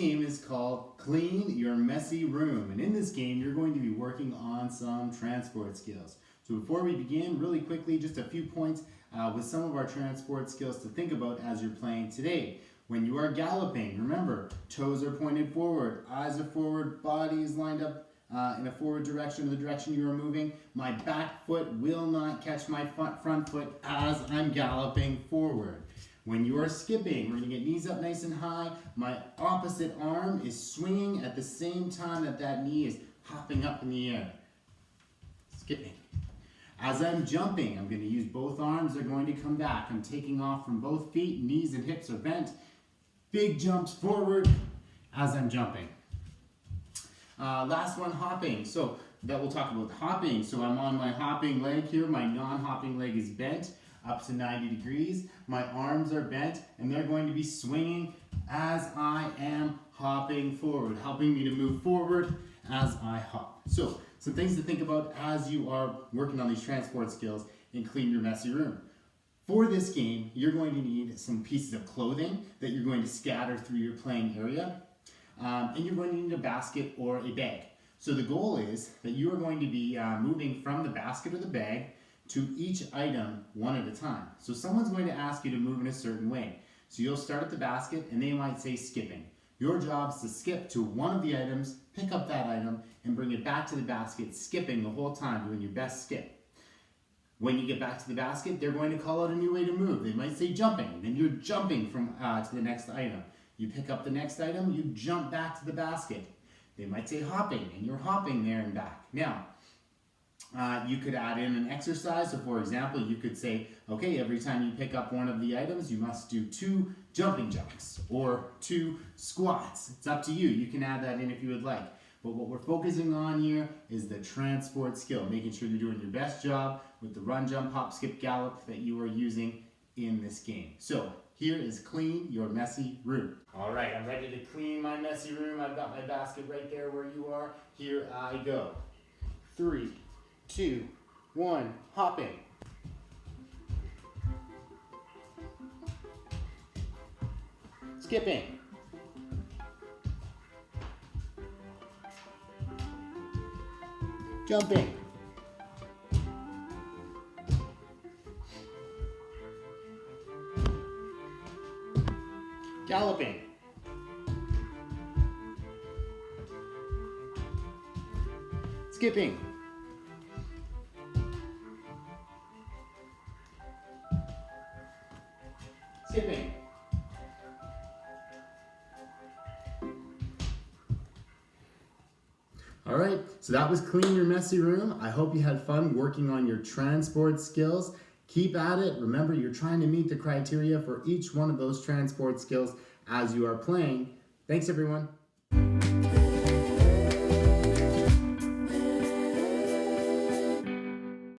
game is called Clean Your Messy Room. And in this game, you're going to be working on some transport skills. So before we begin, really quickly, just a few points with some of our transport skills to think about as you're playing today. When you are galloping, remember, toes are pointed forward, eyes are forward, body is lined up in a forward direction, the direction you are moving. My back foot will not catch my front foot as I'm galloping forward. When you are skipping, we're going to get knees up nice and high. My opposite arm is swinging at the same time that knee is hopping up in the air. Skipping. As I'm jumping, I'm going to use both arms. They're going to come back. I'm taking off from both feet. Knees and hips are bent. Big jumps forward as I'm jumping. Last one, hopping. So that we'll talk about hopping. So I'm on my hopping leg here. My non-hopping leg is bent up to 90 degrees. My arms are bent and they're going to be swinging as I am hopping forward, helping me to move forward as I hop. So some things to think about as you are working on these transport skills and Clean Your Messy Room. For this game, you're going to need some pieces of clothing that you're going to scatter through your playing area. And you're going to need a basket or a bag. So the goal is that you are going to be moving from the basket or the bag to each item one at a time. So someone's going to ask you to move in a certain way. So you'll start at the basket and they might say skipping. Your job is to skip to one of the items, pick up that item, and bring it back to the basket, skipping the whole time, doing your best skip. When you get back to the basket, they're going to call out a new way to move. They might say jumping, and then you're jumping from to the next item. You pick up the next item, you jump back to the basket. They might say hopping, and you're hopping there and back. Now, you could add in an exercise. So for example, you could say, okay, every time you pick up one of the items, you must do 2 jumping jacks or 2 squats. It's up to you. You can add that in if you would like. But what we're focusing on here is the transport skill, making sure you're doing your best job with the run, jump, hop, skip, gallop that you are using in this game. So here is Clean Your Messy Room. All right, I'm ready to clean my messy room. I've got my basket right there where you are. Here I go. 3, 2, 1, hopping. Skipping. Jumping. Galloping. Skipping. Skipping. All right, so that was Clean Your Messy Room. I hope you had fun working on your transport skills. Keep at it. Remember, you're trying to meet the criteria for each one of those transport skills as you are playing. Thanks, everyone.